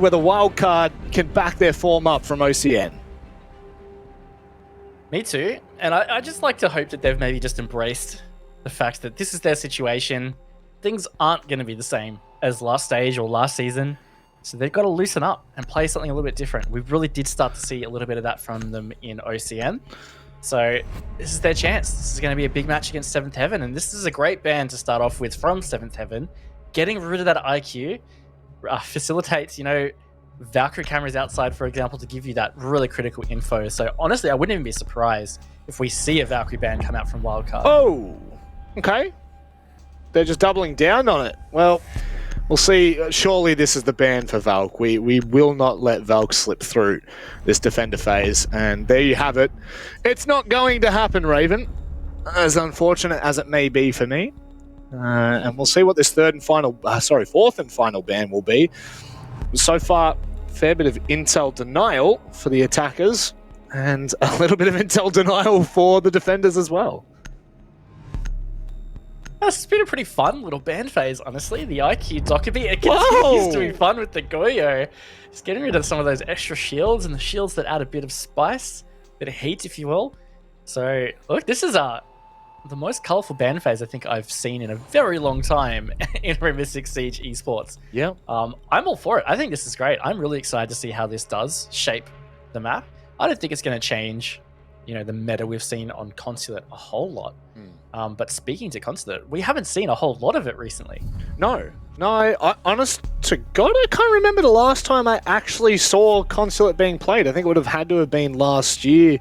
whether Wildcard can back their form up from OCN. Me too. And I just like to hope that they've maybe just embraced the fact that this is their situation. Things aren't going to be the same as last stage or last season. So they've got to loosen up and play something a little bit different. We really did start to see a little bit of that from them in OCN. So this is their chance. This is going to be a big match against 7th Heaven. And this is a great band to start off with from 7th Heaven. Getting rid of that IQ facilitates, you know, Valkyrie cameras outside, for example, to give you that really critical info. So honestly, I wouldn't even be surprised if we see a Valkyrie band come out from Wildcard. Oh, okay. They're just doubling down on it. Well, we'll see. Surely this is the ban for Valk. We will not let Valk slip through this defender phase. And there you have it. It's not going to happen, Raven, as unfortunate as it may be for me. And we'll see what this fourth and final ban will be. So far, fair bit of intel denial for the attackers and a little bit of intel denial for the defenders as well. It's been a pretty fun little band phase, honestly. The IQ Dockerby, it continues to be fun with the Goyo. Just getting rid of some of those extra shields and the shields that add a bit of spice, a bit of heat, if you will. So, look, this is the most colourful band phase I think I've seen in a very long time in Rainbow Six Siege esports. Yeah. I'm all for it. I think this is great. I'm really excited to see how this does shape the map. I don't think it's going to change, you know, the meta we've seen on Consulate a whole lot. But speaking to Consulate, we haven't seen a whole lot of it recently. No, I honest to God, I can't remember the last time I actually saw Consulate being played. I think it would have had to have been last year.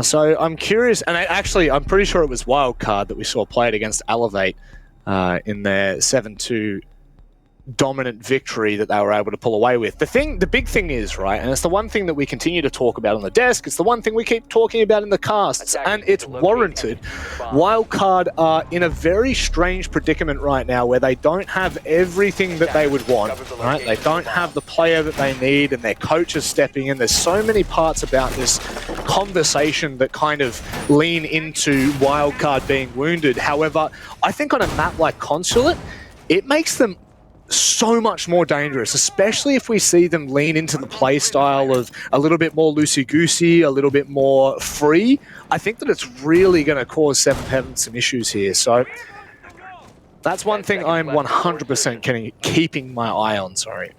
So I'm curious, and I'm pretty sure it was Wildcard that we saw played against Elevate in their 7-2 dominant victory that they were able to pull away with. The big thing is, right, and it's the one thing that we continue to talk about on the desk, it's the one thing we keep talking about in the casts, and it's warranted. Wildcard are in a very strange predicament right now where they don't have everything that they would want, right? They don't have the player that they need, and their coach is stepping in. There's so many parts about this conversation that kind of lean into Wildcard being wounded. However, I think on a map like Consulate, it makes them so much more dangerous, especially if we see them lean into the play style of a little bit more loosey-goosey, a little bit more free. I think that it's really going to cause 7th Heaven some issues here. So that's one thing I'm 100% keeping my eye on, sorry.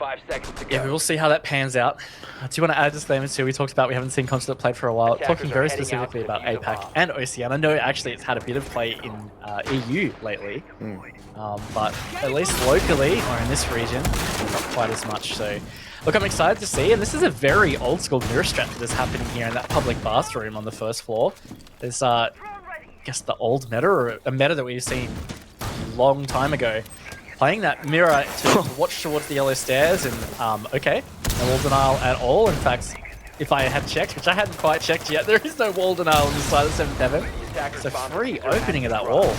5 seconds to go. Yeah, we will see how that pans out. I do want to add a disclaimer too. We talked about we haven't seen Consulate played for a while. Talking very specifically about APAC and OCN. I know actually it's had a bit of play in EU lately. But at least locally, or in this region, not quite as much. So, look, I'm excited to see. And this is a very old school mirror strat that is happening here in that public bathroom on the first floor. There's, I guess, the old meta, or a meta that we've seen a long time ago. Playing that mirror to watch towards the yellow stairs, and okay, no wall denial at all. In fact, if I had checked, which I hadn't quite checked yet, there is no wall denial on the side of 7th Heaven. It's a free opening of that wall.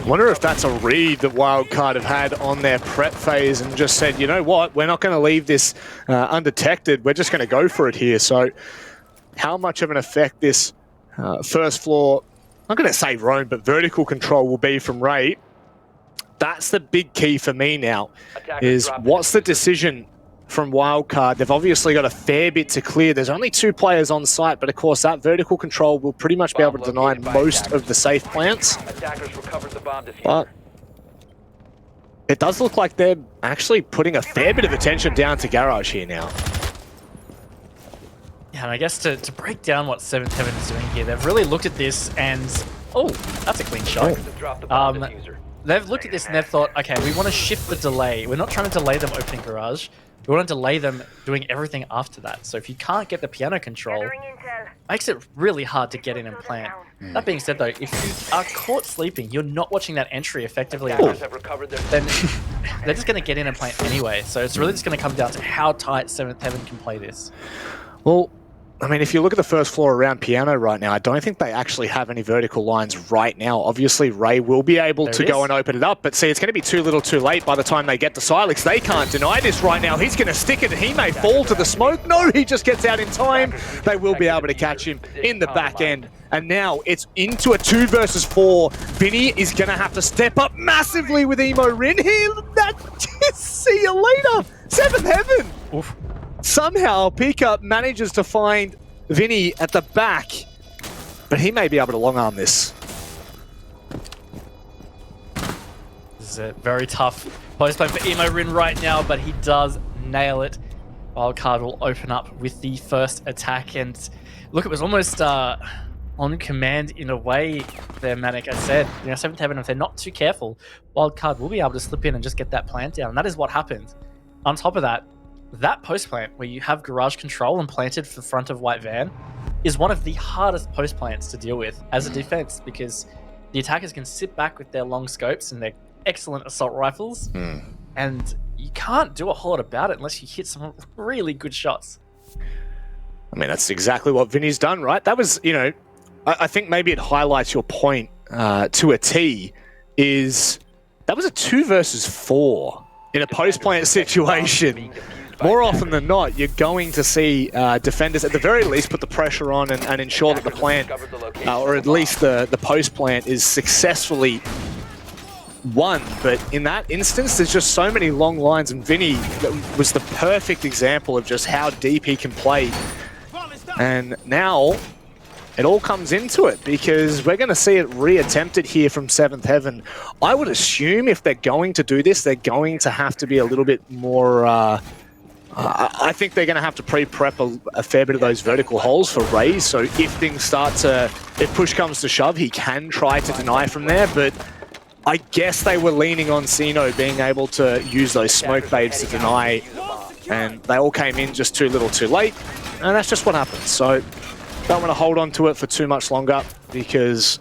Wonder if that's a read that Wildcard have had on their prep phase and just said, you know what, we're not going to leave this undetected. We're just going to go for it here. So how much of an effect this first floor, I'm not going to say roam, but vertical control will be from Ray. That's the big key for me now, is what's the decision from Wildcard? They've obviously got a fair bit to clear. There's only 2 players on site, but of course that vertical control will pretty much be able to deny most of the safe plants. But it does look like they're actually putting a fair bit of attention down to Garage here now. Yeah, and I guess to break down what 7th Heaven is doing here, they've really looked at this and... Oh, that's a clean shot. They've looked at this and they've thought, okay, we want to shift the delay. We're not trying to delay them opening Garage. We want to delay them doing everything after that. So if you can't get the piano control, it makes it really hard to get in and plant. That being said though, if you are caught sleeping, you're not watching that entry effectively, then they're just going to get in and plant anyway. So it's really just going to come down to how tight 7th Heaven can play this. Well, I mean, if you look at the first floor around Piano right now, I don't think they actually have any vertical lines right now. Obviously, Ray will be able to go and open it up, but see, it's going to be too little too late by the time they get to Silex. They can't deny this right now. He's going to stick it. He may fall to the smoke. No, he just gets out in time. They will be able to catch him in the back end. And now it's into a 2 versus 4. Vinny is going to have to step up massively with Emo Rin here. See you later. 7th Heaven. Oof. Somehow, Pika manages to find Vinny at the back, but he may be able to long arm this. This is a very tough post play for Emo Rin right now, but he does nail it. Wildcard will open up with the first attack, and look, it was almost on command in a way there, Manic. I said, 7th Heaven, if they're not too careful, Wildcard will be able to slip in and just get that plant down, and that is what happened. On top of that, that post plant where you have garage control and planted for the front of White Van is one of the hardest post plants to deal with as a defense, because the attackers can sit back with their long scopes and their excellent assault rifles, and you can't do a whole lot about it unless you hit some really good shots. I mean, that's exactly what Vinny's done, right? That was, I think maybe it highlights your point to a T, is that was a 2 versus 4 in a post plant situation. More often than not, you're going to see defenders at the very least put the pressure on and ensure that the plant, or at least the post plant, is successfully won. But in that instance, there's just so many long lines, and Vinny was the perfect example of just how deep he can play. And now it all comes into it, because we're going to see it re-attempted here from 7th Heaven. I would assume if they're going to do this, they're going to have to be a little bit more... I think they're going to have to pre-prep a fair bit of those vertical holes for Ray, so if things start to... If push comes to shove, he can try to deny from there, but I guess they were leaning on Sino being able to use those smoke babes to deny, and they all came in just too little too late, and that's just what happens. So don't want to hold on to it for too much longer, because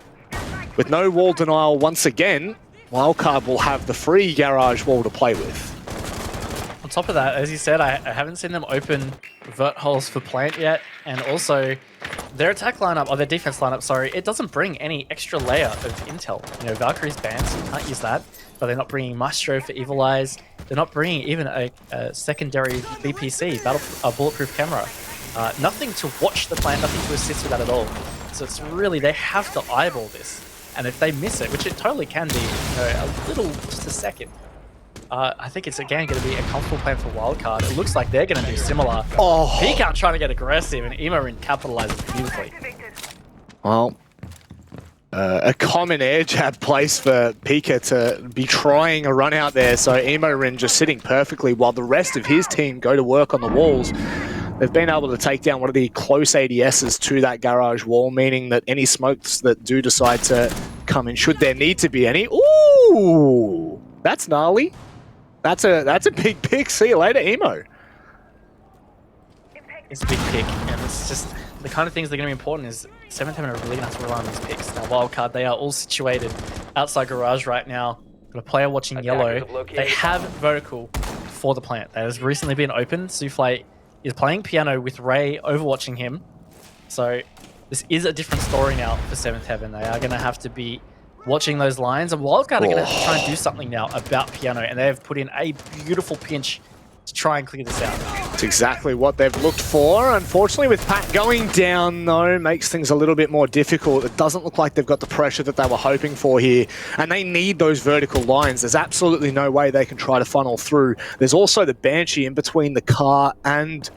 with no wall denial once again, Wildcard will have the free garage wall to play with. On top of that, as you said, I haven't seen them open vert holes for plant yet, and also their attack lineup, or their defense lineup, sorry, it doesn't bring any extra layer of intel. Valkyrie's banned, so you can't use that, but they're not bringing Maestro for Evil Eyes. They're not bringing even a secondary BPC, bulletproof camera. Nothing to watch the plant, nothing to assist with that at all. So it's really, they have to eyeball this, and if they miss it, which it totally can be, just a second, I think it's again going to be a comfortable plan for Wildcard. It looks like they're going to do similar. Pika trying to get aggressive, and Emo-Rin capitalizes beautifully. Well, a common air jab place for Pika to be trying a run out there, so Emo-Rin just sitting perfectly while the rest of his team go to work on the walls. They've been able to take down one of the close ADSs to that garage wall, meaning that any smokes that do decide to come in, should there need to be any... Ooh! That's gnarly. That's a big pick. See you later, Emo. It's a big pick, and it's just the kind of things that are going to be important is 7th Heaven are really going to have to rely on these picks. Now, Wildcard, they are all situated outside garage right now. Got a player watching yellow. They have vertical for the plant. That has recently been opened. Souffle is playing piano with Ray overwatching him. So this is a different story now for 7th Heaven. They are going to have to be watching those lines, and Wildcard are going to have to try and do something now about piano, and they have put in a beautiful pinch to try and clear this out. It's exactly what they've looked for. Unfortunately, with Pat going down, though, makes things a little bit more difficult. It doesn't look like they've got the pressure that they were hoping for here, and they need those vertical lines. There's absolutely no way they can try to funnel through. There's also the Banshee in between the car and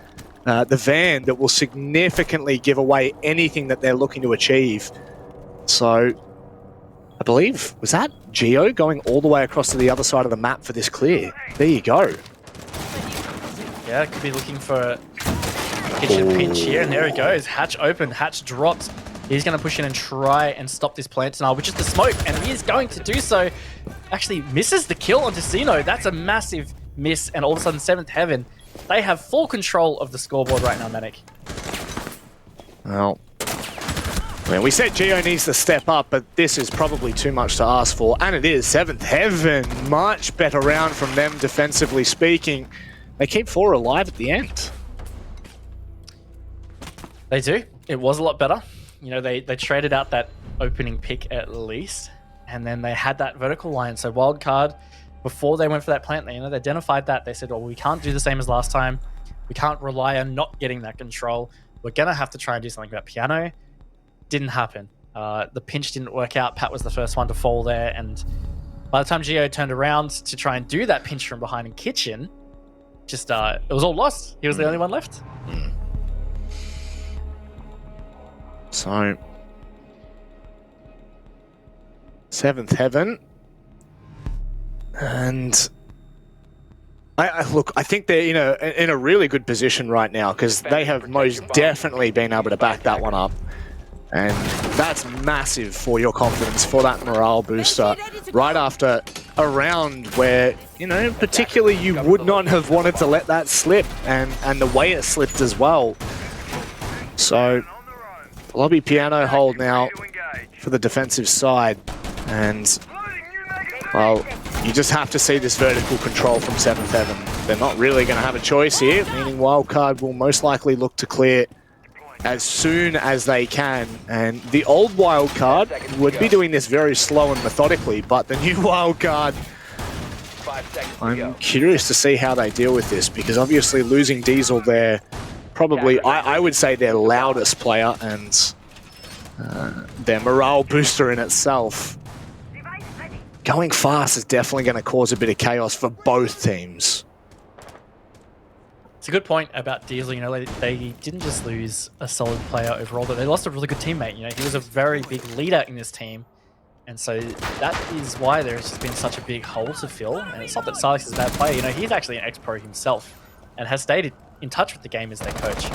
the van that will significantly give away anything that they're looking to achieve. So I believe, was that Geo going all the way across to the other side of the map for this clear? There you go. Yeah, could be looking for a kitchen pinch here, and there he goes. Hatch open, Hatch drops. He's going to push in and try and stop this plant denial, which is the smoke, and he is going to do so. Actually misses the kill onto Sino. That's a massive miss, and all of a sudden 7th Heaven, they have full control of the scoreboard right now, Manic. Well, I mean, we said Geo needs to step up, but this is probably too much to ask for, and it is. 7th Heaven, much better round from them defensively speaking. They keep 4 alive at the end. They do. It was a lot better. You know, they traded out that opening pick at least, and then they had that vertical line. So Wildcard, before they went for that plant, they identified that. They said, well, we can't do the same as last time. We can't rely on not getting that control. We're going to have to try and do something about piano. Didn't happen. The pinch didn't work out. Pat was the first one to fall there, and by the time Gio turned around to try and do that pinch from behind in kitchen, just it was all lost. He was the only one left. So, Seventh Heaven, and I think they're in a really good position right now because they have most definitely been able to back that one up, and that's massive for your confidence, for that morale booster right after a round where particularly you would not have wanted to let that slip, and the way it slipped as well. So. Lobby piano hold now for the defensive side, and well, you just have to see this vertical control from Seventh Heaven. They're not really going to have a choice here, meaning Wildcard will most likely look to clear as soon as they can, and the old Wildcard would be doing this very slow and methodically, but the new Wildcard, I'm curious to see how they deal with this, because obviously losing Diesel there, probably, I would say, their loudest player and their morale booster in itself. Going fast is definitely going to cause a bit of chaos for both teams. It's a good point about Diesel. They didn't just lose a solid player overall, but they lost a really good teammate. He was a very big leader in this team. And so that is why there's just been such a big hole to fill. And it's not that Silex is a bad player. He's actually an ex-pro himself and has stayed in touch with the game as their coach.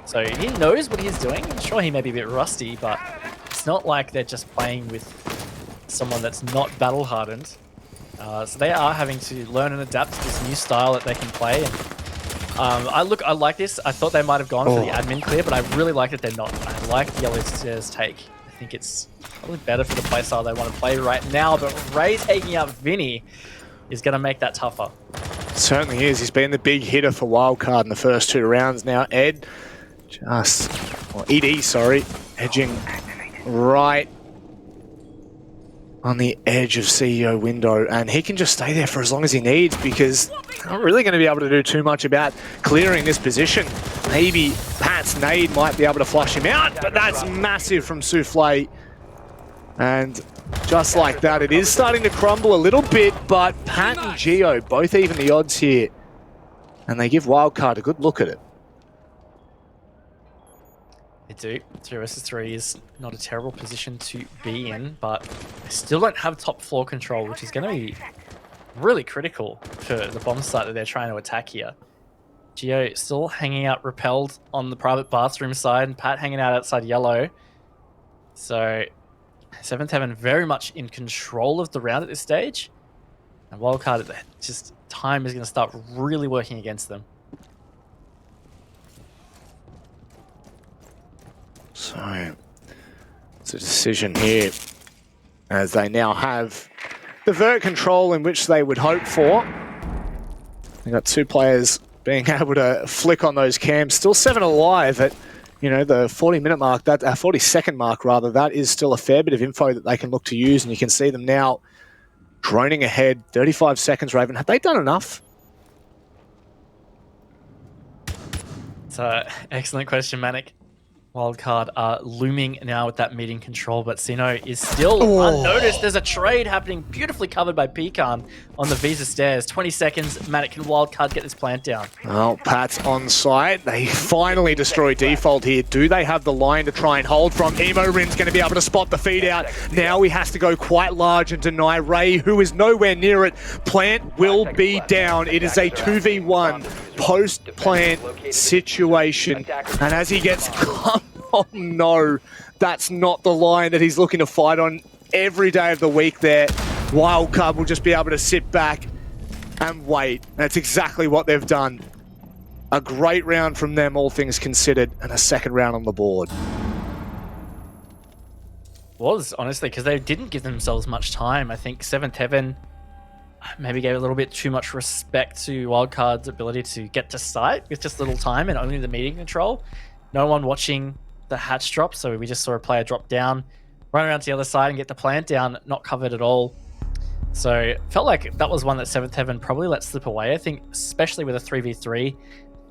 So he knows what he's doing. I'm sure he may be a bit rusty, but it's not like they're just playing with someone that's not battle hardened. So they are having to learn and adapt to this new style that they can play. And I like this. I thought they might have gone for the admin clear, but I really like that they're not. I like the Yellow Stairs take. I think it's probably better for the playstyle they want to play right now, but Ray taking out Vinny is going to make that tougher. Certainly is. He's been the big hitter for Wildcard in the first two rounds. Now Ed, ED, sorry, edging right on the edge of CEO window, and he can just stay there for as long as he needs because they're not really going to be able to do too much about clearing this position. Maybe Pat's nade might be able to flush him out, but that's massive from Souffle. And just like that, it is starting to crumble a little bit, but Pat and Gio both even the odds here. And they give Wildcard a good look at it. They do. 3 versus 3 is not a terrible position to be in, but they still don't have top floor control, which is going to be really critical for the bomb site that they're trying to attack here. Gio still hanging out repelled on the private bathroom side, and Pat hanging out outside yellow. So Seventh Heaven very much in control of the round at this stage. And Wildcard, just time is going to start really working against them. So it's a decision here, as they now have the vert control in which they would hope for. They've got two players being able to flick on those cams. Still 7 alive at the 40-minute mark, that 40-second mark rather. That is still a fair bit of info that they can look to use, and you can see them now droning ahead. 35 seconds, Raven. Have they done enough? It's an excellent question, Manic. Wildcard are looming now with that meeting control, but Sino is still unnoticed. There's a trade happening, beautifully covered by Pecan on the Visa stairs. 20 seconds, Manic, can Wildcard get this plant down? Well, Pat's on site. They finally destroy default here. Do they have the line to try and hold from? Emo Rin's going to be able to spot the feed out. Now he has to go quite large and deny Ray, who is nowhere near it. Plant will be down. It is a 2v1 post-plant situation. And as he gets... Oh no, that's not the line that he's looking to fight on every day of the week there. Wildcard will just be able to sit back and wait. That's exactly what they've done. A great round from them, all things considered, and a second round on the board. Was, honestly, because they didn't give themselves much time. I think Seventh Heaven maybe gave a little bit too much respect to Wildcard's ability to get to site with just little time and only the meeting control. no one watching the hatch drop, so we just saw a player drop down, run around to the other side and get the plant down, not covered at all. So felt like that was one that Seventh Heaven probably let slip away. I think especially with a 3v3,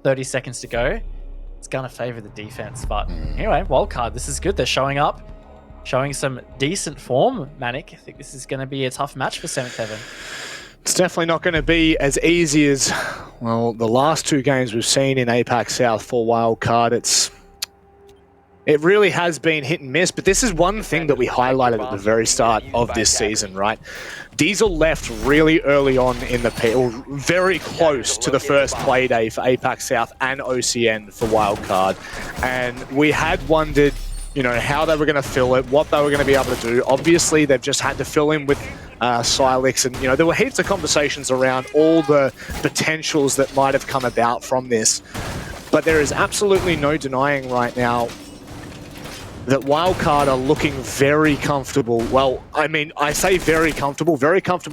30 seconds to go, it's going to favor the defense. But anyway, Wildcard, this is good. They're showing up, showing some decent form. Manic, I think this is going to be a tough match for Seventh Heaven. It's definitely not going to be as easy as, well, the last 2 games we've seen in APAC South for Wildcard. It really has been hit and miss, but this is one thing that we highlighted at the very start of this season, right? Diesel left really early on in the or very close to the first play day for APAC South and OCN for Wildcard, and we had wondered, you know, how they were going to fill it, what they were going to be able to do. Obviously, they've just had to fill in with Silex, and you know, there were heaps of conversations around all the potentials that might have come about from this, but there is absolutely no denying right now that Wildcard are looking very comfortable. Well, I mean, I say very comfortable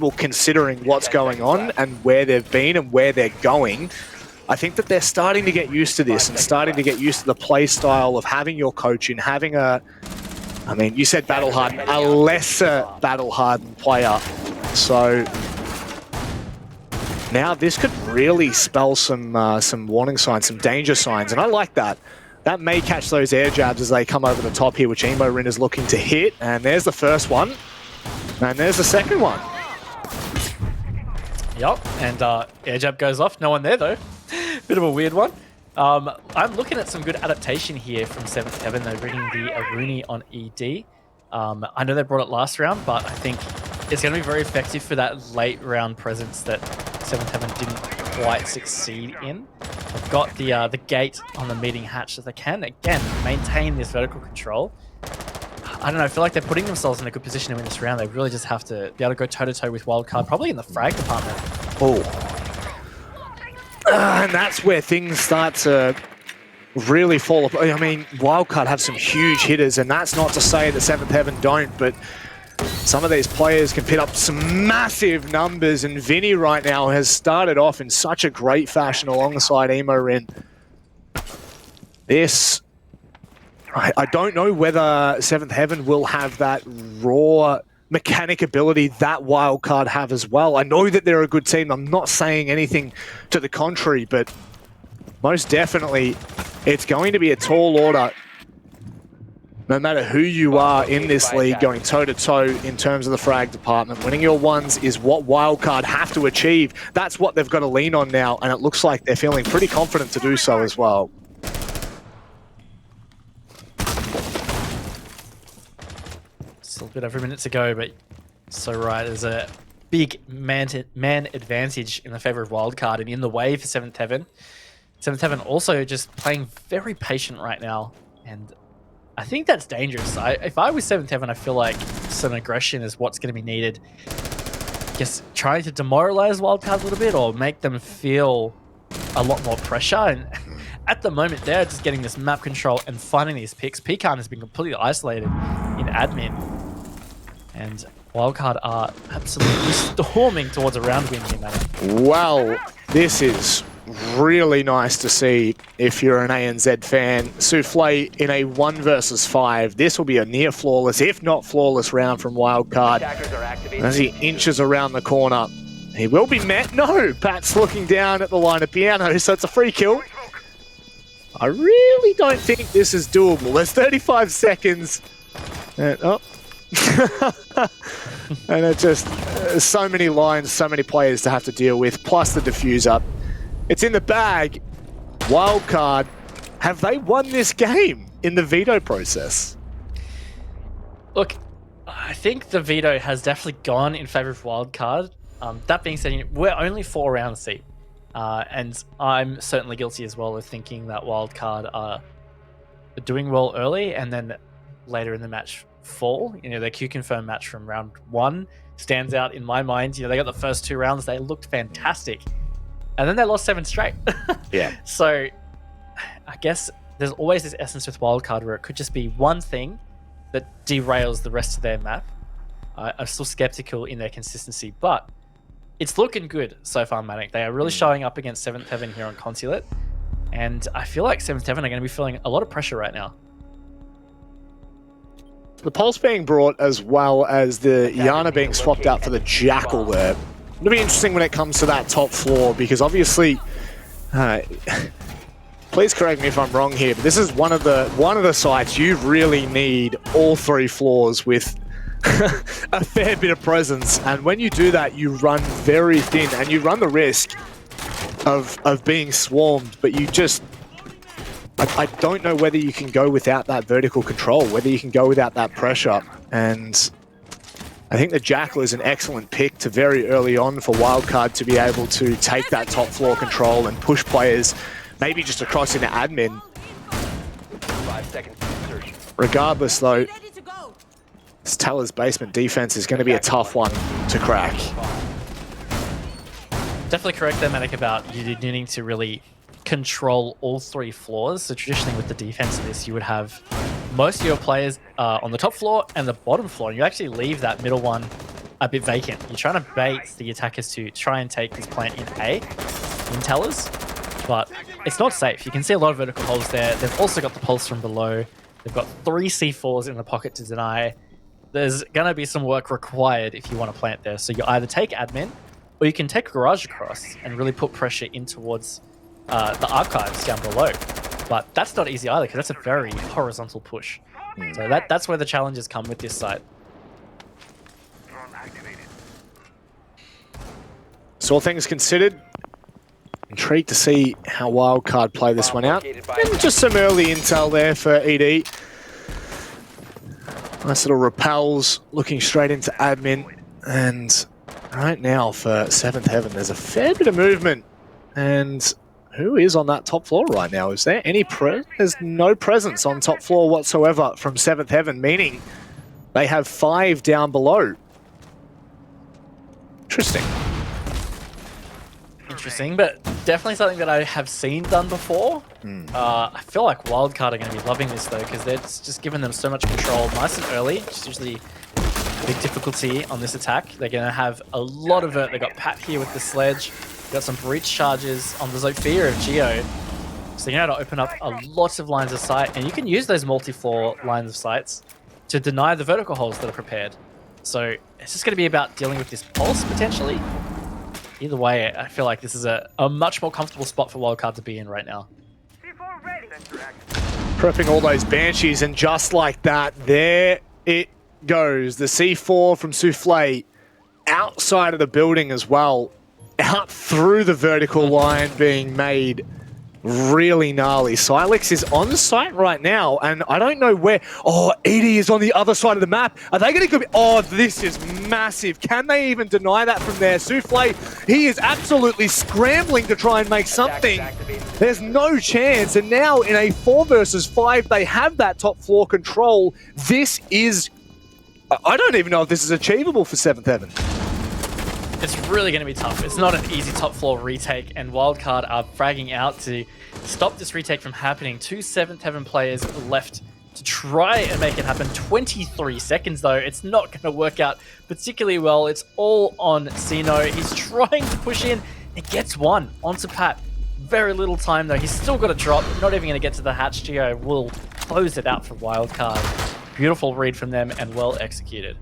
considering what's going on and where they've been and where they're going. I think that they're starting to get used to this and starting to get used to the play style of having your coach in, having a, I mean, you said battle hardened, a lesser battle hardened player. So now this could really spell some warning signs, some danger signs, and I like that. That may catch those air jabs as they come over the top here, which Emo Rin is looking to hit. And there's the first one. And there's the second one. Yup, and air jab goes off. No one there, though. Bit of a weird one. I'm looking at some good adaptation here from Seventh Heaven. They're bringing the Aruni on ED. I know they brought it last round, but I think it's going to be very effective for that late round presence that Seventh Heaven didn't quite succeed in. They've got the gate on the meeting hatch that they can, again, maintain this vertical control. I don't know, I feel like they're putting themselves in a good position to win this round. They really just have to be able to go toe-to-toe with Wildcard, probably in the frag department. Oh. And that's where things start to really fall apart. I mean, Wildcard have some huge hitters, and that's not to say that Seventh Heaven don't, but some of these players can put up some massive numbers, and Vinny right now has started off in such a great fashion alongside Emo Rin. This, I don't know whether Seventh Heaven will have that raw mechanic ability that Wildcard have as well. I know that they're a good team. I'm not saying anything to the contrary, but most definitely it's going to be a tall order no matter who you are in this league, going toe-to-toe in terms of the frag department. Winning your ones is what Wildcard have to achieve. That's what they've got to lean on now, and it looks like they're feeling pretty confident to do so as well. Still a bit over a minute to go, but so right, there's a big man advantage in the favor of Wildcard and in the way for Seventh Heaven. Seventh Heaven also just playing very patient right now, and I think that's dangerous. If I was Seventh Heaven, I feel like some aggression is what's going to be needed. Just trying to demoralize Wildcard a little bit or make them feel a lot more pressure. And at the moment, they're just getting this map control and finding these picks. Pecan has been completely isolated in admin. And Wildcard are absolutely storming towards a round win here, man. Well, this is really nice to see if you're an ANZ fan. Souffle in a 1 versus 5. This will be a near flawless, if not flawless, round from Wildcard. As he inches around the corner, he will be met. No, Pat's looking down at the line of piano, so it's a free kill. I really don't think this is doable. There's 35 seconds. And, oh. And it's just so many lines, so many players to have to deal with, plus the diffuser. It's in the bag. Wildcard, have they won this game in the veto process? Look, I think the veto has definitely gone in favor of Wildcard. That being said, we're only 4 rounds deep. And I'm certainly guilty as well of thinking that Wildcard are doing well early and then later in the match fall. You know, their Q-confirm match from round 1 stands out in my mind. You know, they got the first 2 rounds, they looked fantastic. And then they lost 7 straight. Yeah. So I guess there's always this essence with Wildcard where it could just be one thing that derails the rest of their map. I'm still skeptical in their consistency, but it's looking good so far, Manic. They are really showing up against 7th Heaven here on Consulate. And I feel like 7th Heaven are going to be feeling a lot of pressure right now. The Pulse being brought as well as the Yana being swapped out for the Jackal there. It'll be interesting when it comes to that top floor because obviously, please correct me if I'm wrong here, but this is one of the sites you really need all 3 floors with a fair bit of presence. And when you do that, you run very thin and you run the risk of being swarmed, but you just... I don't know whether you can go without that vertical control, whether you can go without that pressure. And I think the Jackal is an excellent pick to very early on for Wildcard to be able to take that top floor control and push players maybe just across into admin. 5 seconds to insertion. Regardless though, Stellar's basement defense is going to be a tough one to crack. Definitely correct there, Manic, about you needing to really control all 3 floors. So traditionally with the defense of this, you would have most of your players on the top floor and the bottom floor, and you actually leave that middle one a bit vacant. You're trying to bait the attackers to try and take this plant in A, in Tellers, but it's not safe. You can see a lot of vertical holes there. They've also got the pulse from below. They've got 3 C4s in the pocket to deny. There's going to be some work required if you want to plant there. So you either take admin, or you can take garage across and really put pressure in towards the archives down below. But that's not easy either, because that's a very horizontal push. So that's where the challenges come with this site. So all things considered, intrigued to see how Wildcard play this one out. And just some early intel there for ED. Nice little repels, looking straight into admin. And right now for 7th Heaven, there's a fair bit of movement. And who is on that top floor right now? Is there any There's no presence on top floor whatsoever from 7th Heaven, meaning they have 5 down below. Interesting. Interesting, but definitely something that I have seen done before. I feel like Wildcard are going to be loving this though, because it's just given them so much control nice and early, which is usually a big difficulty on this attack. They're going to have a lot of it. They got Pat here with the sledge. Got some breach charges on the Zofia of Geo. So you know how to open up a lot of lines of sight, and you can use those multi-floor lines of sights to deny the vertical holes that are prepared. So it's just going to be about dealing with this pulse potentially. Either way, I feel like this is a much more comfortable spot for Wildcard to be in right now. Prepping all those Banshees, and just like that, there it goes. The C4 from Souffle outside of the building as well. Out through the vertical line being made really gnarly. Silex is on site right now, and I don't know where... Oh, Edie is on the other side of the map. Are they going to go... Oh, this is massive. Can they even deny that from there? Souffle, he is absolutely scrambling to try and make something. There's no chance, and now in a 4 versus 5, they have that top floor control. This is... I don't even know if this is achievable for 7th Heaven. It's really going to be tough. It's not an easy top floor retake, and Wildcard are fragging out to stop this retake from happening. 2 7th Heaven players left to try and make it happen. 23 seconds though. It's not going to work out particularly well. It's all on Sino. He's trying to push in. It gets one onto Pat. Very little time though. He's still got a drop. Not even going to get to the hatch. Geo will close it out for Wildcard. Beautiful read from them and well executed.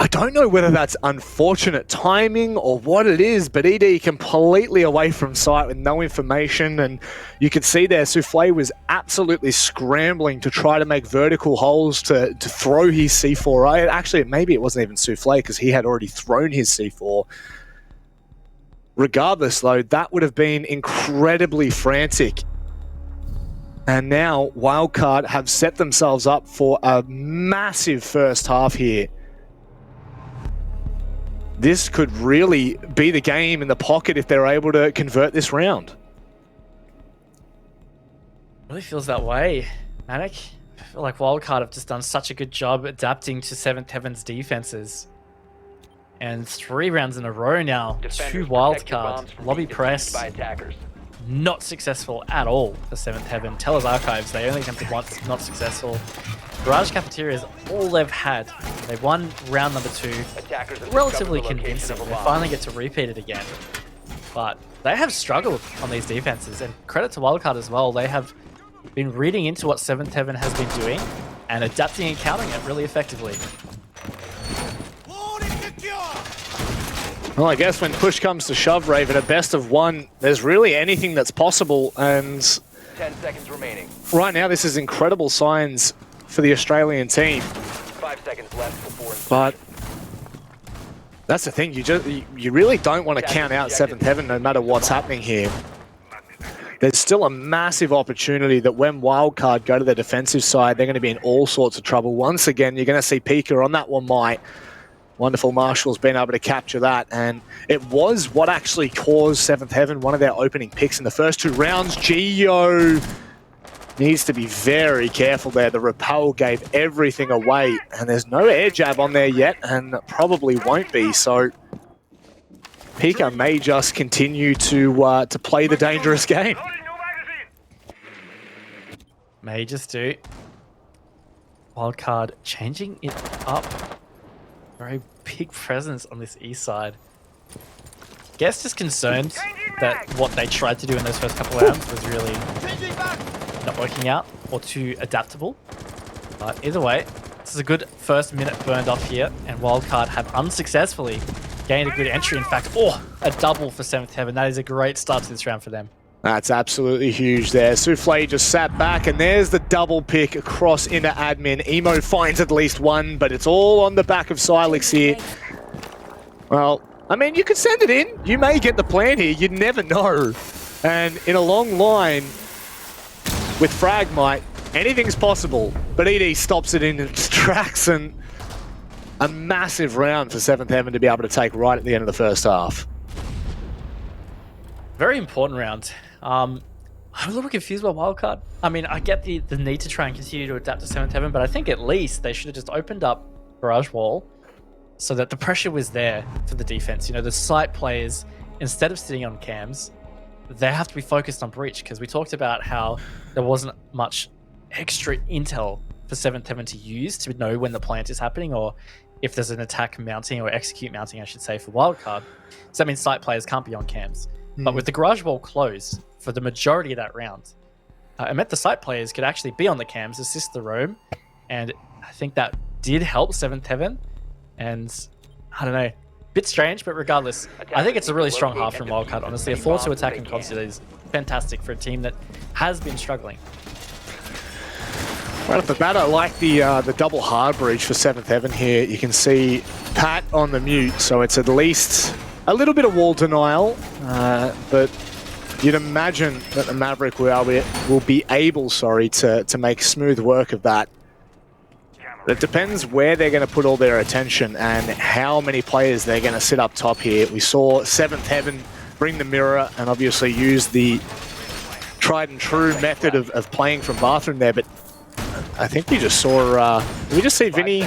I don't know whether that's unfortunate timing or what it is, but ED completely away from sight with no information, and you could see there Souffle was absolutely scrambling to try to make vertical holes to throw his C4 right. Actually, maybe it wasn't even Souffle because he had already thrown his C4. Regardless, though, that would have been incredibly frantic. And now Wildcard have set themselves up for a massive first half here. This could really be the game in the pocket if they're able to convert this round. Really feels that way, Manic. I feel like Wildcard have just done such a good job adapting to 7th Heaven's defenses. And 3 rounds in a row now. Defenders 2 protect your bombs Wildcard. from Lobby being press. defused by attackers. Not successful at all for 7th Heaven. Teller's Archives, they only attempted once, not successful. Garage Cafeteria is all they've had. They won round number 2 Attackers have relatively discovered the location convincing. of a They bomb. finally get to repeat it again. but they have struggled on these defenses, and credit to Wildcard as well. They have been reading into what 7th Heaven has been doing and adapting and countering it really effectively. Well, I guess when push comes to shove, Raven, a best of one, there's really anything that's possible, and 10 seconds remaining. right now this is incredible signs for the Australian team. 5 seconds left before insertion. But that's the thing, you really don't want to count out 7th Heaven no matter what's happening here. There's still a massive opportunity that when Wildcard go to the defensive side, they're going to be in all sorts of trouble. Once again, you're going to see Pika on that one, Might. Wonderful Marshall's been able to capture that, and it was what actually caused 7th Heaven one of their opening picks in the first 2 rounds. Geo needs to be very careful there. The repel gave everything away, and there's no air jab on there yet, and probably won't be, so Pika may just continue to play the dangerous game. May just do. Wildcard changing it up. Very big presence on this east side. Guess just concerned that what they tried to do in those first couple of rounds was really not working out or too adaptable. But either way, this is a good first minute burned off here, and Wildcard have unsuccessfully gained a good entry. In fact, a double for 7th Heaven. That is a great start to this round for them. That's absolutely huge there. Souffle just sat back, and there's the double pick across into admin. Emo finds at least one, but it's all on the back of Silex here. Well, I mean, you could send it in. You may get the plan here. You never know. And in a long line with Fragmite, anything's possible. But ED stops it in its tracks, and a massive round for 7th Heaven to be able to take right at the end of the first half. Very important round. I'm a little confused by Wildcard. I mean, I get the need to try and continue to adapt to 7th Heaven, but I think at least they should have just opened up Barrage Wall so that the pressure was there for the defense. You know, the site players, instead of sitting on cams, they have to be focused on breach, because we talked about how there wasn't much extra intel for 7th Heaven to use to know when the plant is happening, or if there's an attack mounting, or execute mounting, I should say, for Wildcard. So that means site players can't be on cams. But with the garage wall closed for the majority of that round, it meant the site players could actually be on the cams, assist the roam, and I think that did help 7th Heaven. And I don't know, bit strange, but regardless, I think it's a really strong half from Wildcard. Honestly, a 4-2 attack and consider is fantastic for a team that has been struggling. Right off the bat, I like the double hard breach for 7th Heaven here. You can see Pat on the mute, so it's at least a little bit of wall denial, but you'd imagine that the Maverick will be able to make smooth work of that. But it depends where they're going to put all their attention and how many players they're going to sit up top here. We saw 7th Heaven bring the mirror and obviously use the tried and true method of playing from bathroom there, but I think we just saw, did we just see Vinny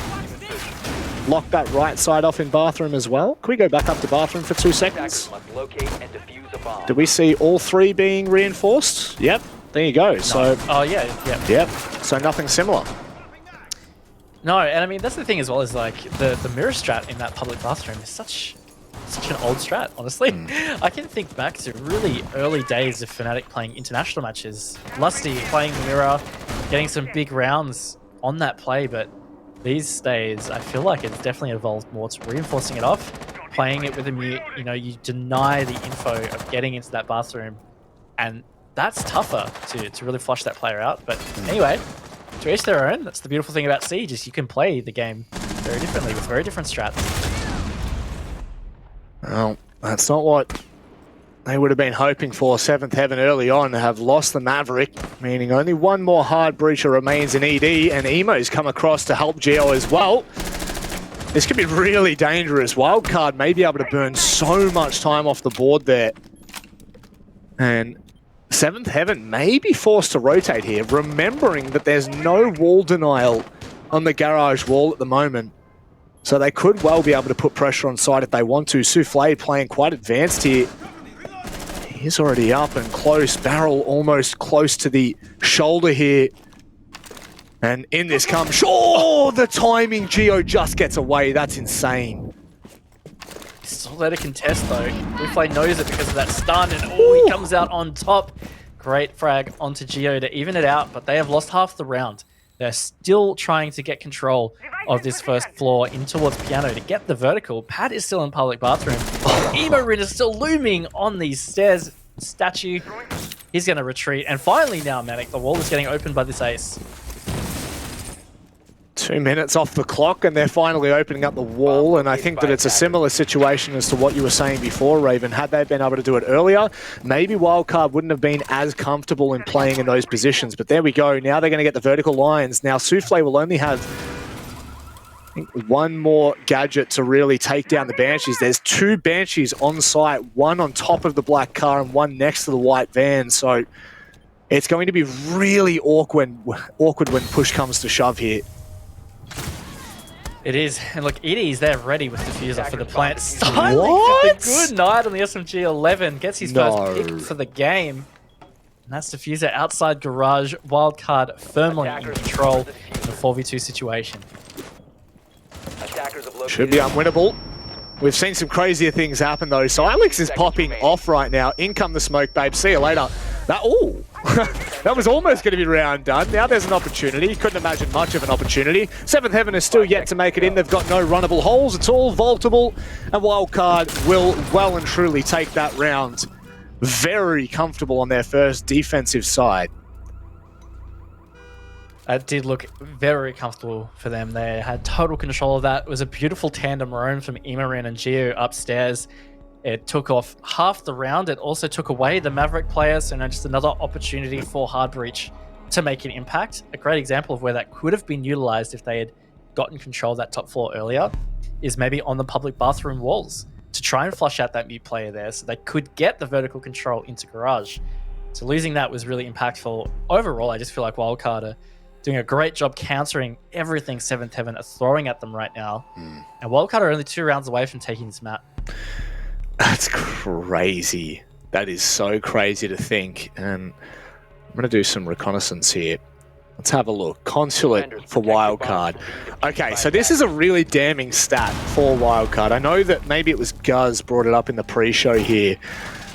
lock that right side off in bathroom as well? Can we go back up to bathroom for 2 seconds? Did we see all 3 being reinforced? Yep, there you go. So, oh yeah, yep. So nothing similar. No, and I mean, that's the thing as well, is like the mirror strat in that public bathroom is such an old strat, honestly. I can think back to really early days of Fnatic playing international matches. Lusty playing the mirror, getting some big rounds on that play, but these days I feel like it's definitely evolved more to reinforcing it off, playing it with a mute. You know, you deny the info of getting into that bathroom, and that's tougher to really flush that player out. But anyway, to each their own. That's the beautiful thing about Siege, is you can play the game very differently with very different strats. Well, that's not what they would have been hoping for. 7th Heaven early on have lost the Maverick, meaning only one more hard breacher remains in ED, and Emo's come across to help Geo as well. This could be really dangerous. Wildcard may be able to burn so much time off the board there. And 7th Heaven may be forced to rotate here, remembering that there's no wall denial on the garage wall at the moment. So they could well be able to put pressure on side if they want to. Souffle playing quite advanced here. He's already up and close. Barrel almost close to the shoulder here. And in this comes... Oh, the timing. Geo just gets away. That's insane. So all there to contest though. Replay knows it because of that stun, and he comes out on top. Great frag onto Geo to even it out, but they have lost half the round. They're still trying to get control of this first floor in towards Piano to get the vertical. Pat is still in public bathroom. Emorin is still looming on these stairs. Statue. He's going to retreat. And finally now, Manic, the wall is getting opened by this ace. 2 minutes off the clock and they're finally opening up the wall, and I think that it's a similar situation as to what you were saying before, Raven. Had they been able to do it earlier, maybe Wildcard wouldn't have been as comfortable in playing in those positions. But there we go. Now they're going to get the vertical lines. Now Souffle will only have, I think, one more gadget to really take down the Banshees. There's 2 Banshees on site, one on top of the black car and one next to the white van. So it's going to be really awkward when push comes to shove here. It is, and look, Edie's there ready with Diffuser for the plant. What? Good night on the SMG-11, gets his first pick for the game. And that's Diffuser outside garage, Wildcard firmly in control in the 4v2 situation. Should be unwinnable. We've seen some crazier things happen though. So Alex is popping off right now. In come the smoke, babe. See you later. That was almost going to be round done. Now there's an opportunity. Couldn't imagine much of an opportunity. Seventh Heaven is still yet to make it in. They've got no runnable holes. It's all vaultable. And Wildcard will well and truly take that round. Very comfortable on their first defensive side. It did look very comfortable for them. They had total control of that. It was a beautiful tandem roam from Emorin and Geo upstairs. It took off half the round. It also took away the Maverick players, so just another opportunity for Hard Breach to make an impact. A great example of where that could have been utilized if they had gotten control of that top floor earlier is maybe on the public bathroom walls to try and flush out that mute player there so they could get the vertical control into garage. So losing that was really impactful. Overall, I just feel like Wildcard are doing a great job countering everything Seventh Heaven are throwing at them right now. And Wildcard are only 2 rounds away from taking this map. That's crazy. That is so crazy to think. And I'm going to do some reconnaissance here. Let's have a look. Consulate for Wildcard. Okay, so this is a really damning stat for Wildcard. I know that maybe it was Guz brought it up in the pre-show here,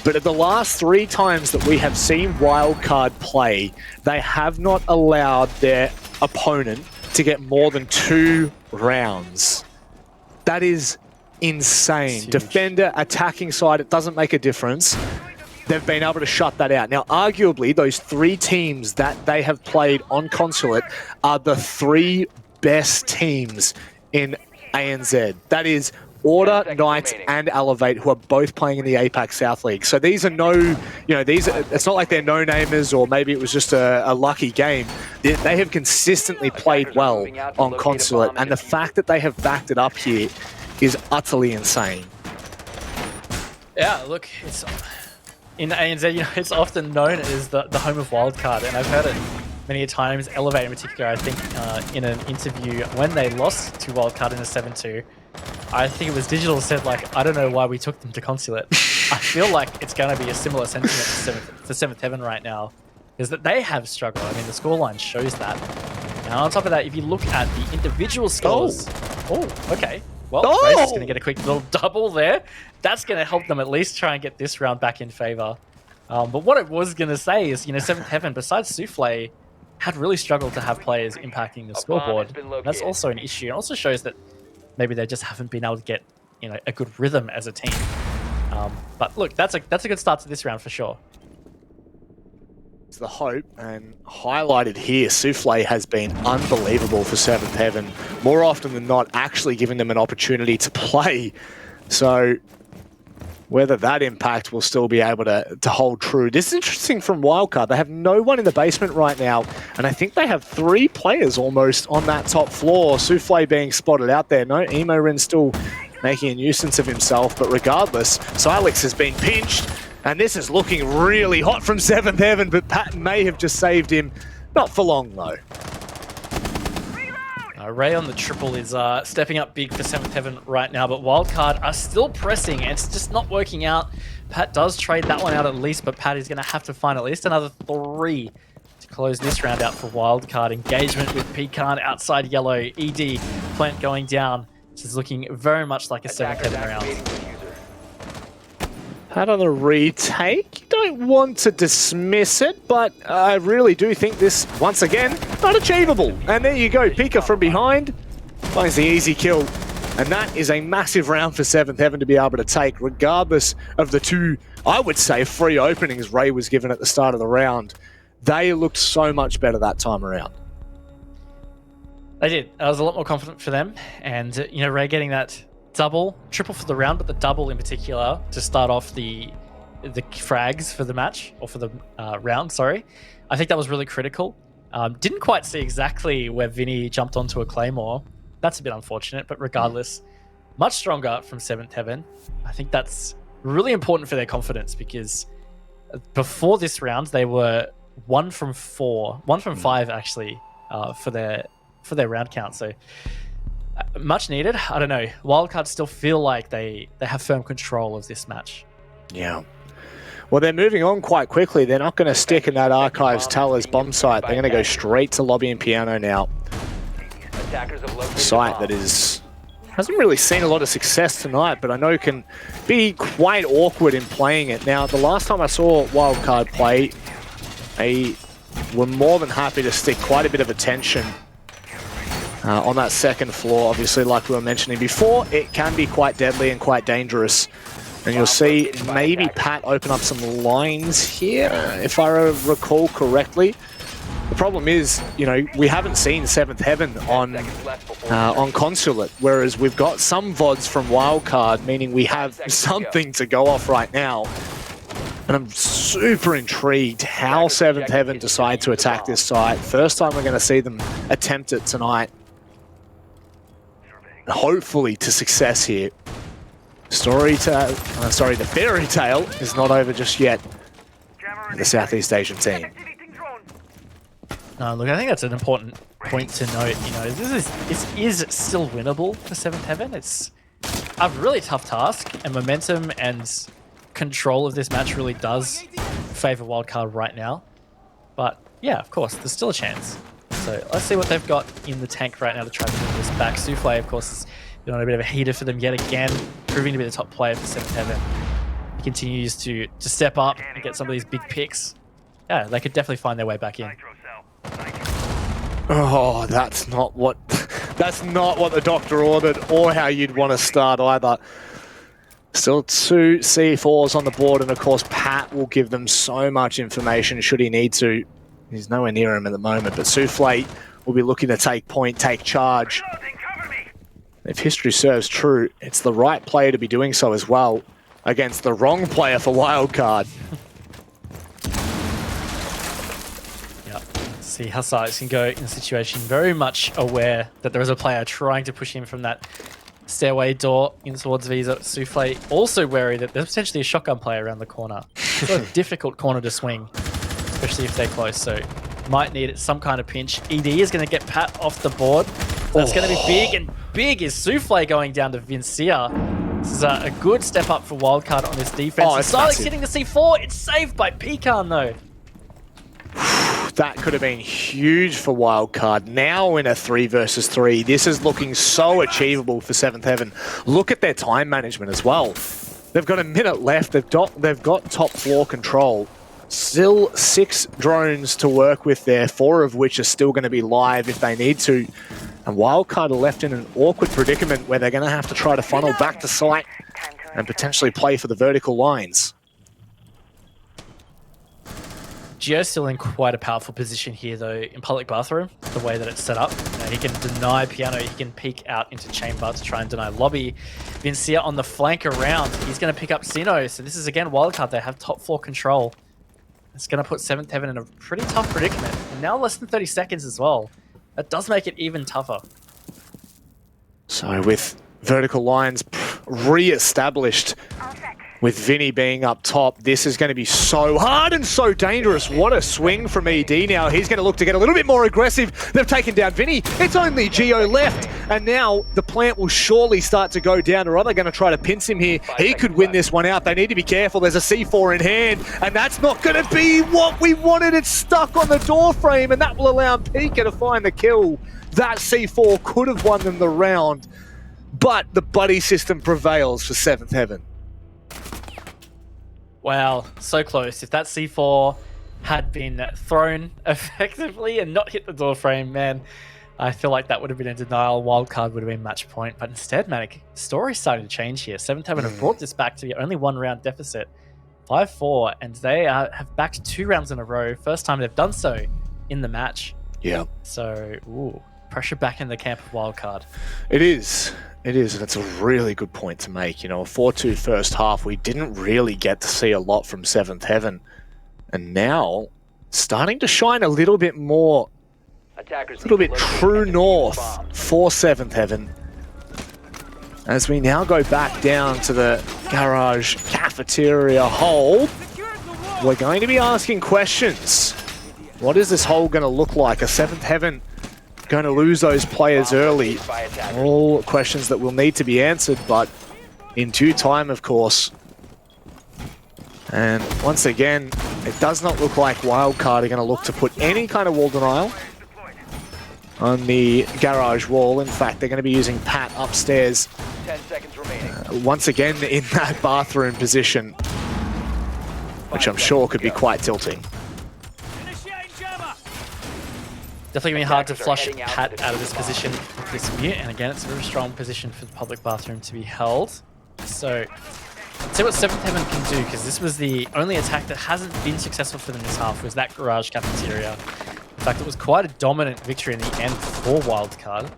but at the last 3 times that we have seen Wildcard play, they have not allowed their opponent to get more than 2 rounds. That is insane. Defender, attacking side, it doesn't make a difference. They've been able to shut that out. Now, arguably, those 3 teams that they have played on Consulate are the 3 best teams in ANZ. That is Order, Knights, and Elevate, who are both playing in the APAC South League. So these are it's not like they're no-namers or maybe it was just a lucky game. They have consistently played well on Consulate, and the fact that they have backed it up here is utterly insane. Yeah, look, it's in ANZ, it's often known as the home of Wildcard, and I've heard it many a times. Elevate in particular, I think, in an interview when they lost to Wildcard in a 7-2, I think it was Digital said, like, I don't know why we took them to Consulate. I feel like it's going to be a similar sentiment for Seventh Heaven right now, is that they have struggled. I mean, the scoreline shows that. Now, on top of that, if you look at the individual scores... okay. Well, Grace is going to get a quick little double there. That's going to help them at least try and get this round back in favor. But what I was going to say is, Seventh Heaven, besides Souffle, had really struggled to have players impacting the scoreboard. That's also an issue. It also shows that maybe they just haven't been able to get a good rhythm as a team. But look, that's a good start to this round for sure. It's the hope, and highlighted here, Souffle has been unbelievable for Seventh Heaven. More often than not, actually giving them an opportunity to play. So whether that impact will still be able to hold true. This is interesting from Wildcard. They have no one in the basement right now, and I think they have 3 players almost on that top floor. Souffle being spotted out there. No, Emorin still making a nuisance of himself, but regardless, Silex has been pinched. And this is looking really hot from Seventh Heaven, but Patton may have just saved him. Not for long, though. Ray on the triple is stepping up big for Seventh Heaven right now, but Wildcard are still pressing, and it's just not working out. Pat does trade that one out at least, but Pat is going to have to find at least another 3 to close this round out for Wildcard. Engagement with Pecan outside yellow. ED plant going down. This is looking very much like a Seventh Heaven round. Pat on the retake. You don't want to dismiss it, but I really do think this, once again, not achievable. And there you go, Pika from behind finds the easy kill. And that is a massive round for 7th Heaven to be able to take, regardless of the two, I would say, free openings Ray was given at the start of the round. They looked so much better that time around. They did. I was a lot more confident for them. And, you know, Ray getting that triple for the round, but the double in particular to start off the frags for the match, or for the round, sorry. I think that was really critical. Didn't quite see exactly where Vinny jumped onto a Claymore. That's a bit unfortunate, but regardless, much stronger from 7th Heaven. I think that's really important for their confidence, because before this round, they were 1 from 5 actually, for their round count. So much needed. I don't know. Wildcard still feel like they have firm control of this match. Yeah. Well, they're moving on quite quickly. They're not going to stick in that Archives Towers bomb site. They're going to go straight to Lobby and Piano now. Site that hasn't really seen a lot of success tonight, but I know can be quite awkward in playing it. Now, the last time I saw Wildcard play, they were more than happy to stick quite a bit of attention on that second floor. Obviously, like we were mentioning before, it can be quite deadly and quite dangerous. And you'll see maybe Pat open up some lines here, if I recall correctly. The problem is, you know, we haven't seen 7th Heaven on Consulate, whereas we've got some VODs from Wildcard, meaning we have something to go off right now. And I'm super intrigued how 7th Heaven decide to attack this site. First time we're going to see them attempt it tonight. Hopefully to success here. The fairy tale is not over just yet. The Southeast Asian team. No, look, I think that's an important point to note. You know, this is still winnable for 7th Heaven. It's a really tough task, and momentum and control of this match really does favor Wildcard right now. But yeah, of course, there's still a chance. So let's see what they've got in the tank right now to try to win this back. Souffle, of course, is been on a bit of a heater for them yet again, proving to be the top player for 7th Heaven. He continues to step up and get some of these big picks. Yeah, they could definitely find their way back in. Oh, that's not what the doctor ordered, or how you'd want to start either. Still 2 C4s on the board, and of course Pat will give them so much information should he need to. He's nowhere near him at the moment, but Souffle will be looking to take point, take charge. If history serves true, it's the right player to be doing so as well against the wrong player for Wildcard. See how Silas can go in a situation very much aware that there is a player trying to push him from that stairway door in towards Visa. Souffle also wary that there's potentially a shotgun player around the corner. It's a difficult corner to swing, especially if they're close, so might need some kind of pinch. ED is going to get Pat off the board. That's going to be big, and big is Souffle going down to Vincia. This is a good step up for Wildcard on this defense. Oh, it's Silas hitting the C4. It's saved by Pecan though. That could have been huge for Wildcard. Now in a 3 versus 3, this is looking so achievable for 7th Heaven. Look at their time management as well. They've got a minute left. They've got top floor control. Still 6 drones to work with there, 4 of which are still going to be live if they need to. And Wildcard are left in an awkward predicament where they're going to have to try to funnel back to site and potentially play for the vertical lines. Gio's still in quite a powerful position here, though, in public bathroom, the way that it's set up. You know, he can deny Piano, he can peek out into chamber to try and deny lobby. Vincia on the flank around, he's going to pick up Sino, so this is, again, Wildcard. They have top floor control. It's going to put 7th Heaven in a pretty tough predicament. And now less than 30 seconds as well. That does make it even tougher. So with vertical lines re-established, with Vinny being up top, this is going to be so hard and so dangerous. What a swing from ED now. He's going to look to get a little bit more aggressive. They've taken down Vinny. It's only Gio left. And now the plant will surely start to go down. Or are they going to try to pinch him here? He could win this one out. They need to be careful. There's a C4 in hand. And that's not going to be what we wanted. It's stuck on the door frame. And that will allow Pika to find the kill. That C4 could have won them the round. But the buddy system prevails for 7th Heaven. Wow, so close. If that C4 had been thrown effectively and not hit the door frame, man, I feel like that would have been a denial. Wildcard would have been match point. But instead, Manic, story's starting to change here. 7-7 have brought this back to the only one round deficit. 5-4, and they have backed 2 rounds in a row. First time they've done so in the match. Yeah. So, pressure back in the camp of Wildcard. It is. It is, and it's a really good point to make. You know, a 4-2 first half, we didn't really get to see a lot from 7th Heaven. And now, starting to shine a little bit more, a little bit true north for 7th Heaven. As we now go back down to the garage cafeteria hole, we're going to be asking questions. What is this hole going to look like? A 7th Heaven going to lose those players early? All questions that will need to be answered, but in due time, of course. And once again, it does not look like Wildcard are going to look to put any kind of wall denial on the garage wall. In fact, they're going to be using Pat upstairs 10 seconds remaining. once again in that bathroom position, which I'm sure could be quite tilting. Definitely going to be hard to flush Pat out of this position with this mute. And again, it's a very strong position for the public bathroom to be held. So, let's see what 7th Heaven can do, because this was the only attack that hasn't been successful for them this half, was that garage cafeteria. In fact, it was quite a dominant victory in the end for Wildcard.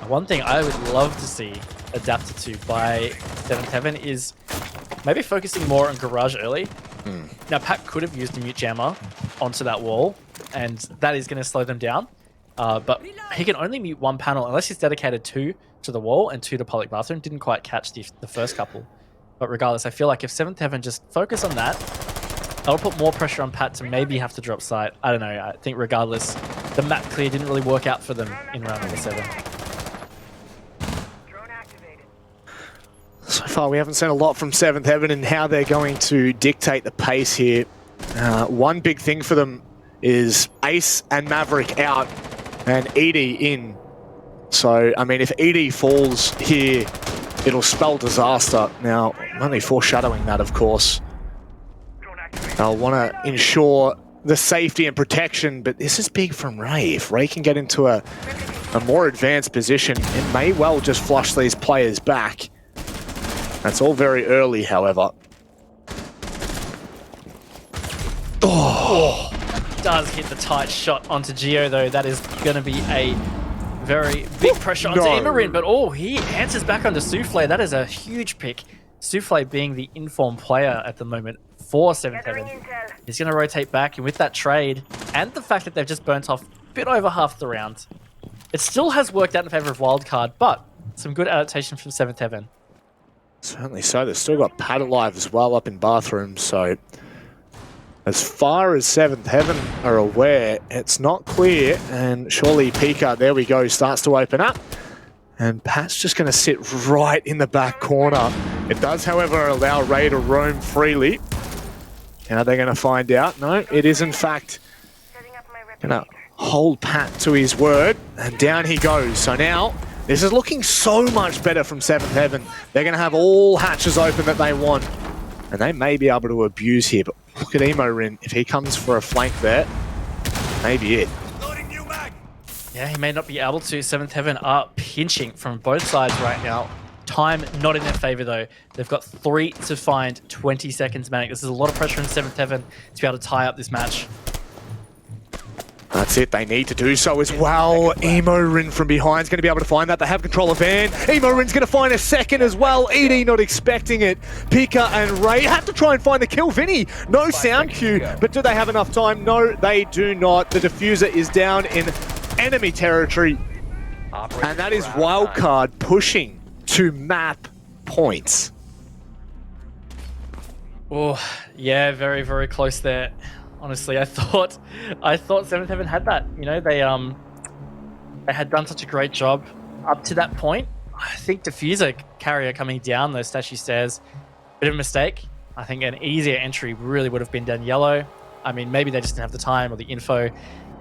One thing I would love to see adapted to by 7th Heaven is maybe focusing more on garage early. Now, Pat could have used a mute jammer onto that wall, and that is going to slow them down. But he can only mute 1 panel unless he's dedicated 2 to the wall and 2 to public bathroom. Didn't quite catch the first couple. But regardless, I feel like if 7th Heaven just focus on that, that'll put more pressure on Pat to maybe have to drop sight. I don't know. I think regardless, the map clear didn't really work out for them in round number 7. So far, we haven't seen a lot from 7th Heaven and how they're going to dictate the pace here. One big thing for them is Ace and Maverick out and Edie in. So, I mean, if Edie falls here, it'll spell disaster. Now, I'm only foreshadowing that, of course. They'll want to ensure the safety and protection, but this is big from Ray. If Ray can get into a more advanced position, it may well just flush these players back. That's all very early, however. Oh, does hit the tight shot onto Geo, though. That is going to be a very big pressure onto Immerin, but he answers back onto Souffle. That is a huge pick. Souffle being the informed player at the moment for 7th Heaven. He's going to rotate back, and with that trade, and the fact that they've just burnt off a bit over half the round, it still has worked out in favor of Wildcard, but some good adaptation from 7th Heaven. Certainly so. They've still got Pat alive as well up in bathroom, so as far as 7th Heaven are aware, it's not clear, and surely Pika, there we go, starts to open up. And Pat's just going to sit right in the back corner. It does, however, allow Ray to roam freely. How are they going to find out? No, it is in fact going to hold Pat to his word, and down he goes. So now, this is looking so much better from 7th Heaven. They're going to have all hatches open that they want. And they may be able to abuse here, but look at Emo-Rin. If he comes for a flank there, maybe it. Yeah, he may not be able to. 7th Heaven are pinching from both sides right now. Time not in their favor, though. They've got 3 to find 20 seconds, Manic. This is a lot of pressure in 7th Heaven to be able to tie up this match. That's it, they need to do so as well. Emo-Rin from behind is going to be able to find that. They have control of Van. Emo-Rin's going to find a second as well. ED not expecting it. Pika and Ray have to try and find the kill. Vinny, no sound cue, but do they have enough time? No, they do not. The diffuser is down in enemy territory. And that is Wildcard pushing to map points. Oh, yeah, very, very close there. Honestly, I thought 7th Heaven had that. You know, they had done such a great job up to that point. I think diffuser carrier coming down those statue stairs, bit of a mistake. I think an easier entry really would have been down yellow. I mean, maybe they just didn't have the time or the info.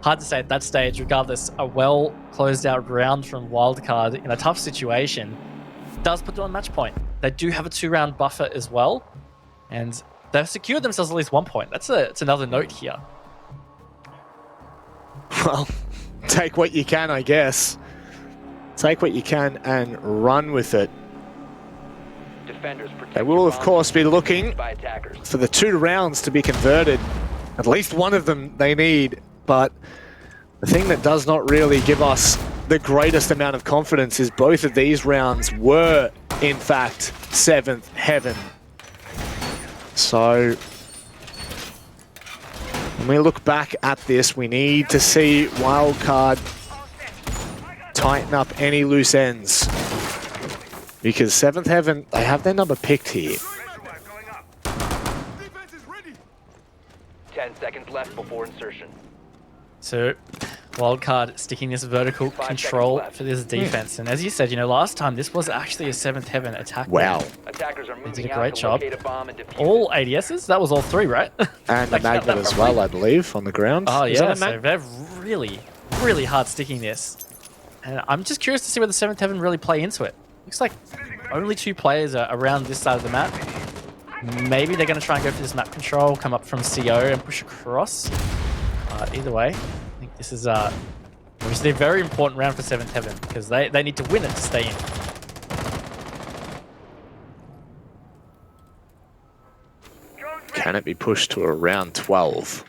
Hard to say at that stage. Regardless, a well closed out round from Wildcard in a tough situation does put them on match point. They do have a 2-round buffer as well, and they've secured themselves at least 1 point. It's another note here. Well, take what you can, I guess. Take what you can and run with it. Defenders They will, of course, be looking by attackers. for the 2 rounds to be converted. At least one of them they need, but the thing that does not really give us the greatest amount of confidence is both of these rounds were, in fact, 7th heaven. So, when we look back at this, we need to see Wildcard tighten up any loose ends. Because 7th heaven, they have their number picked here. 10 seconds left before insertion. So, Wildcard sticking this vertical 5 control seconds left. for this defense. And as you said, you know, last time this was actually a 7th heaven attack. Wow. Attackers are They moving did a out great to job. locate a bomb and defuse All it. ADSs? That was all 3, right? And the Like, magnet as well, I believe, on the ground. Oh Is that yeah, a so they're really, really hard sticking this. And I'm just curious to see where the 7th heaven really play into it. Looks like only 2 players are around this side of the map. Maybe they're going to try and go for this map control, come up from CO and push across. Either way, I think this is obviously a very important round for 7th heaven because they need to win it to stay in. Can it be pushed to around 12?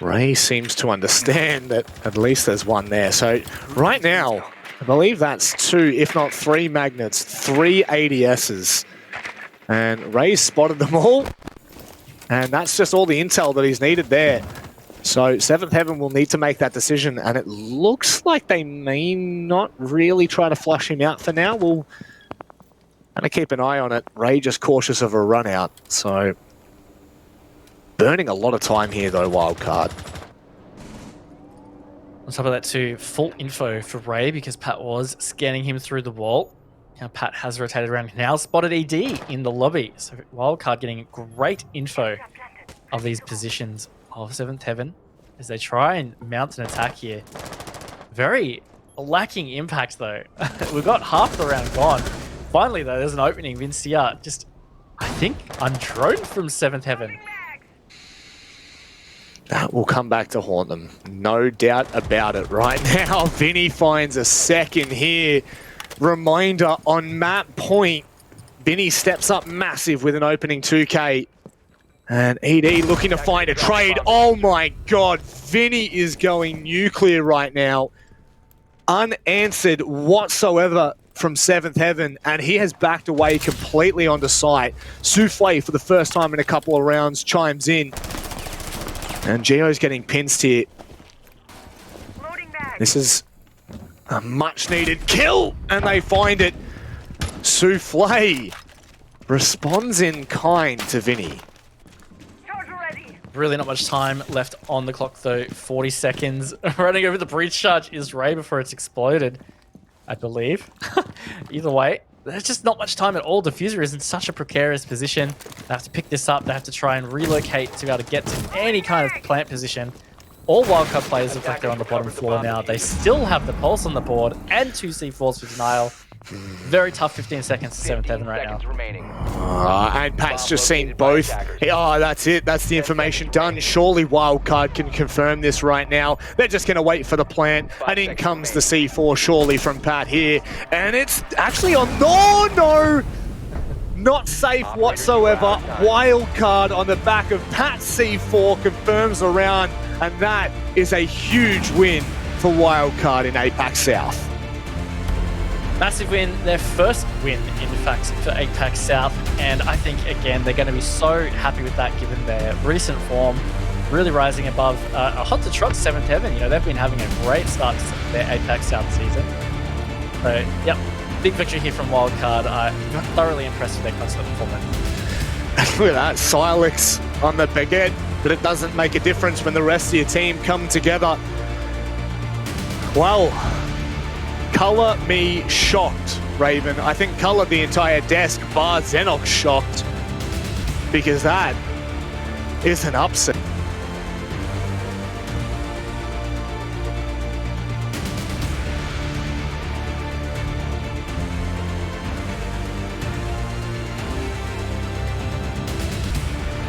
Ray seems to understand that at least there's one there. So right now, I believe that's 2, if not 3 magnets, 3 ADSs. And Ray spotted them all. And that's just all the intel that he's needed there. So 7th heaven will need to make that decision. And it looks like they may not really try to flush him out for now. We'll kind of keep an eye on it. Ray just cautious of a run out. So burning a lot of time here though, Wildcard. On top of that too, full info for Ray because Pat was scanning him through the wall. Now Pat has rotated around, now spotted ED in the lobby. So Wildcard getting great info of these positions of 7th heaven as they try and mount an attack here. Very lacking impact though. We've got half the round gone. Finally though, there's an opening. Vincia just, I think, undroned from 7th heaven. That will come back to haunt them. No doubt about it. Right now, Vinny finds a second here. Reminder on map point. Vinny steps up massive with an opening 2K. And ED looking to find a trade. Oh my god, Vinny is going nuclear right now. Unanswered whatsoever from 7th heaven. And he has backed away completely onto site. Souffle, for the first time in a couple of rounds, chimes in. And Geo's getting pinched here. This is a much needed kill, and they find it. Souffle responds in kind to Vinny. Really not much time left on the clock though, 40 seconds. Running over the breach charge is Ray before it's exploded, I believe. Either way, there's just not much time at all. Diffuser is in such a precarious position. They have to pick this up, they have to try and relocate to be able to get to any kind of plant position. All Wildcard players look like they're on the bottom floor now. They still have the pulse on the board and 2 C4s for denial. Very tough 15 seconds to 7th heaven right now. And Pat's just seen both. Oh, that's it. That's the information done. Surely Wildcard can confirm this right now. They're just going to wait for the plant. And in comes the C4 surely from Pat here. And it's actually on... No! Not safe whatsoever. Wildcard on the back of Pat's C4 confirms the round. And that is a huge win for Wildcard in APAC South. Massive win, their first win, in fact, for APAC South. And I think, again, they're going to be so happy with that given their recent form. Really rising above a hot to trot 7th heaven. You know, they've been having a great start to their APAC South season. So, yep, big victory here from Wildcard. I'm thoroughly impressed with their constant performance. Look at that, Silex on the baguette, but it doesn't make a difference when the rest of your team come together. Well, colour me shocked, Raven. I think colour the entire desk, bar Xenox shocked, because that is an upset.